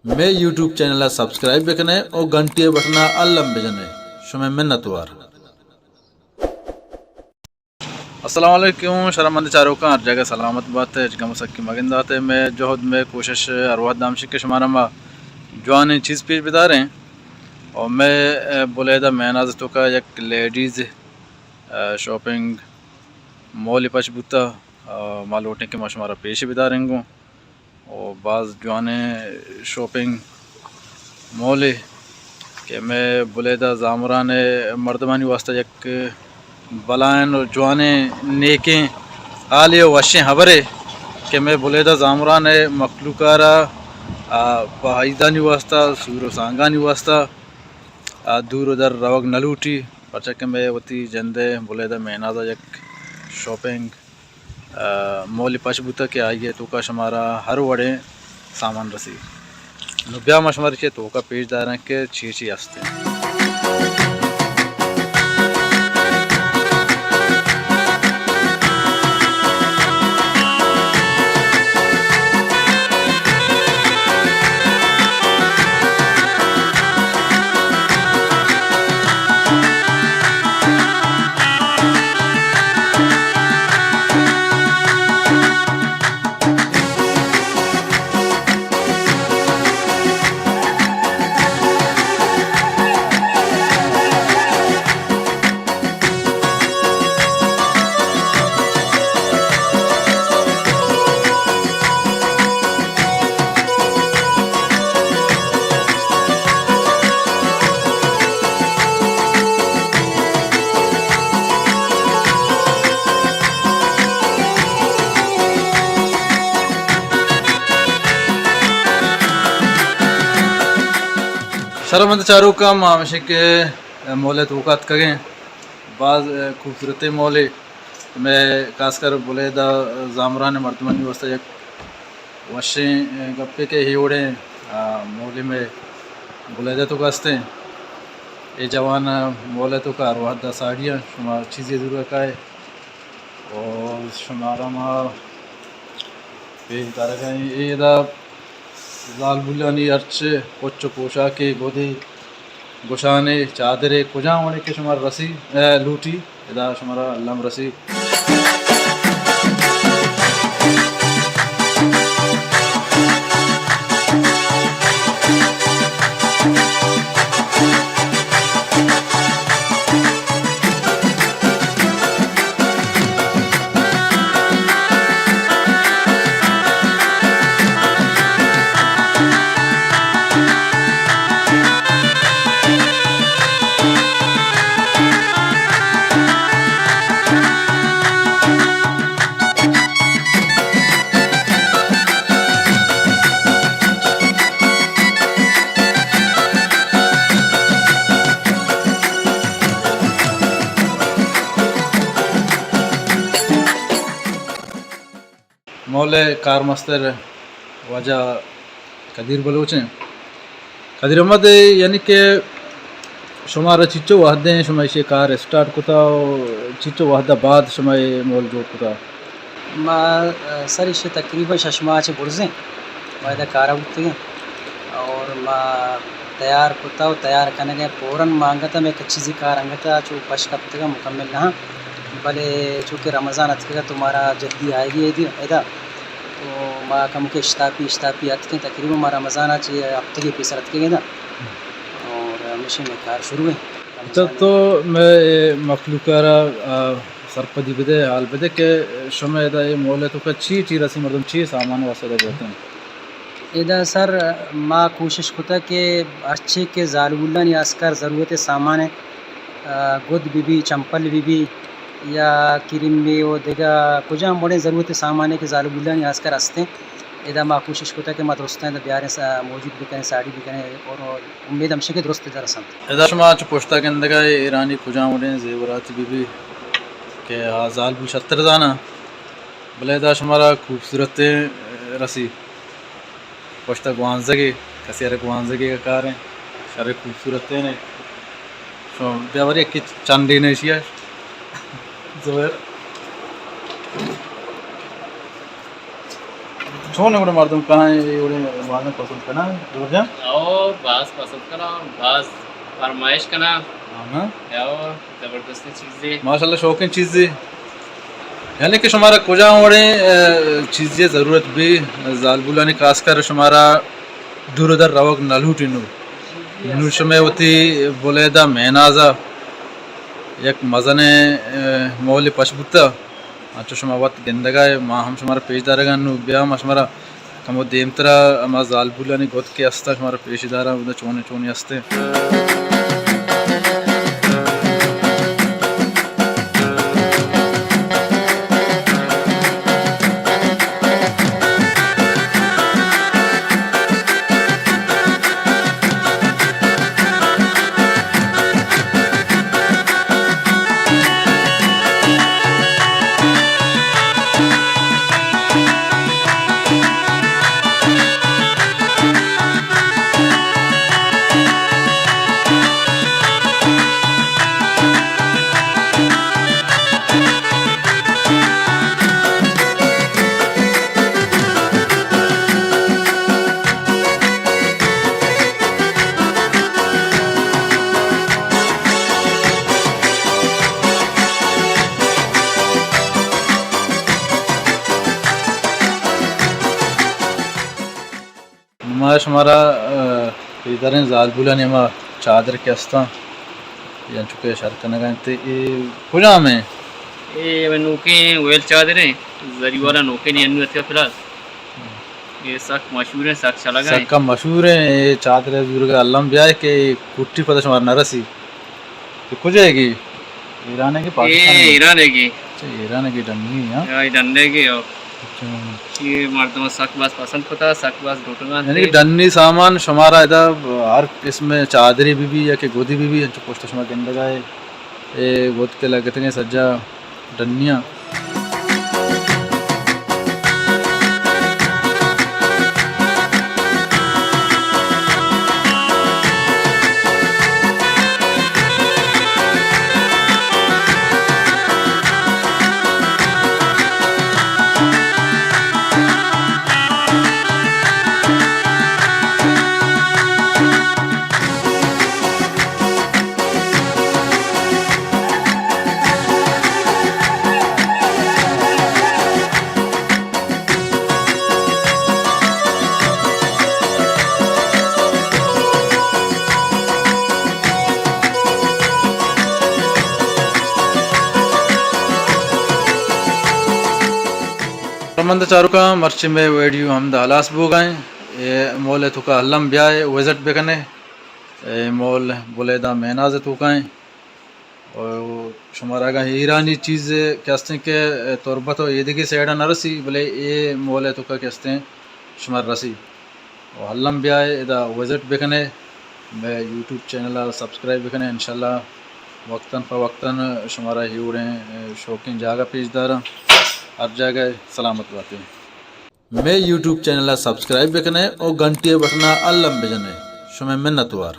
मैं YouTube channel subscribe bakanae और घंटी बटना अल्लम बेजने शुमे मिन्नतवार। अस्सलाम वालेकुम शर्मंद चारों का हर जगह सलामत बात है जगह मसक्की मगिंदात है। मैं जोहद में कोशिश अरवाद दामशी के शुमारा मा जवान चीज़ पेश बता रहे हैं और मैं बलीदः महीनाज तो का एक लेडीज़ शॉपिंग मॉल पच बुता माल उठने के मशमारा पेश बता रहेंगे और बाज़ जवाने शॉपिंग मॉल के मैं बलीदः ज़ामरान मर्दमानी वास्ता एक बलायन और जवाने नेके आले वशें हबरे के मैं बलीदः ज़ामरान मखलूकारा पाहिदानी वास्ता सूर सांगानी वास्ता दूर उधर रवग नलूटी पचा के मैं वती जंदे बलीदः महीनाज एक शॉपिंग मौली पशबूता के आइए तो का हमारा हर वड़े सामान रसी ब्या मशमर के तो का पेशदार के छी हस्ते शर्मंद चारों का मामशे के मोले तोक़ात करें बाज़ खूबसूरत मोले मैं खासकर बलीदः ज़ामरान मर्दमानी वास्ता एक वशें गप्पे के ही उड़े मोले में बलीदः तो कास्ते ये जवान मोले तो का अरवादा साड़ियाँ शुमार चीज़ें ज़रूर का है और शुमारा माँ पेश तारका ये दा लाल बुलानी अर्चे कोच्चो पोशाके गोदे गोशाने चादरे कुजा होने के शुमार रसी लूटी इदा शुमारा लम रसी मौले कार मस्तर वजह कदीर बलोचें कदीर अहमद यानी कि शुमारा चिच्चो वहदे शुमाई से कार स्टार्ट कुता और चिच्चो वहदा बाद शुमाई मॉल जोड़ कुता माँ सर इसे तकरीबन शशमा चे बुर्ज़ें वायदा कारा उठते हैं और माँ तैयार कुता और तैयार करने के फ़ौरन मांगता मैं कच्ची सी कार अंगता चो पश कब तक मुकम्मल ना भले चूँकि रमज़ान अतकेगा तुम्हारा जल्दी आएगी इधर तो माँ का मुख्य इश्तापी अतके तकरीबन माँ रमज़ान आज हफ्ते के पीसर अतकेगा ना और मिशन में कार शुरू है तो मैं मखलूकारा सरपदी बदे हाल बदे के शुमे इदा ये मोले तो का ची रसी मर्दम ची सामान वास्ते देते हैं इधर सर माँ कोशिश होता कि अच्छे के ज़ालुल्ला नियासकर ज़रूरत सामान है गुद बीबी चंपल बीबी या क्रीम में वो देगा कुछ हम बड़े ज़रूरत सामान है कि ज़ालुल्ला नियासकर हंसते इधर माँ कोशिश होता कि मदरस्ते हैं ब्याह मौजूद भी करें साड़ी भी करें और उम्मीद हमसे के दुरुस्त दरअसल इधर शुमा पोश्ता के अंदर का ईरानी कुजा उड़े जेवरात बीबी के आज़ाल भी छत्तर जाना बलीदः शुमारा खूबसूरत रसी पोश्ता गुआंजगे कसी अरे गुआंजगे का कार है सारे खूबसूरत ने सो ब्यावरी की चांदी ने शिया ज़ुबैर शोने उड़े मर्दम कहाँ है उड़े मारना पसंद करना दूर जा और बास पसंद करा बास फरमाइश करना हाँ और ज़बरदस्ती चीज़ें माशाल्लाह शौकीन चीज़ें यानी कि शुमारा कुजा उड़े चीज़ें ज़रूरत भी जालबुलानी खास कर शुमारा दूर दर रवक नलूटिनू नूश में होती बलीदः महीनाज़ा एक मज़ने मौली पशबुता अच्छा शुमा वक्त गिंदगा माँ हम शुमारा पेशदारगा नु ब्याह मशमारा कमो देमतरा अमा जालबुलानी गोद के अस्ता शुमारा पेशदारा उधर चोने चोनी अस्ते नुमाइश हमारा इधर जालबुलानी हमा चादर के अस्ता या चुके शर्त न गए ये कुजा में ये नोके वेल चादरें जरी वाला नोके नहीं अन्य थे फिलहाल ये सक मशहूर है सक चला गया सबका मशहूर है ये चादर बुजुर्ग अल्लाह ब्याह के कुट्टी पता शुमार नरसी ये कुछ है ईरान है कि पाकिस्तान ये ईरान है की अच्छा ईरान है कि डंडी हां ये डंडे के और ये मर्दों सक बस पसंद पता सक बस ढूंढना यानी कि डन्नी सामान शुमारा इधर हर किस्म चादरी भी या कि गोदी भी जो पोस्ट शुमार गंदा गाए ये गोद के लगते हैं सज्जा डन्नियाँ मंद चारुका मर्ची में वीडियो हम दालास बो गए ये मोल है तुका हल्लम ब्याह विजिट बेकने मोल बलीदः महीनाज़ तुकाएँ और शुमारा का ईरानी चीज़ कहते हैं कि तुरबत ये देखिए सेड़ा न रसी बोले ये मोल है तुका कहते हैं शुमार रसी और हल्लम ब्याह इधर विजिट बेकने मैं यूट्यूब चैनल सब्सक्राइब बेकने इंशाल्लाह वक्तन फवक्तन शुमारा ही उड़े शौकीन जागा पेशदारा हर जगह सलामत बातें मैं यूट्यूब चैनल सब्सक्राइब बेकने और घंटी बटना अल्लम बेजने शुमे मिन्नतवार।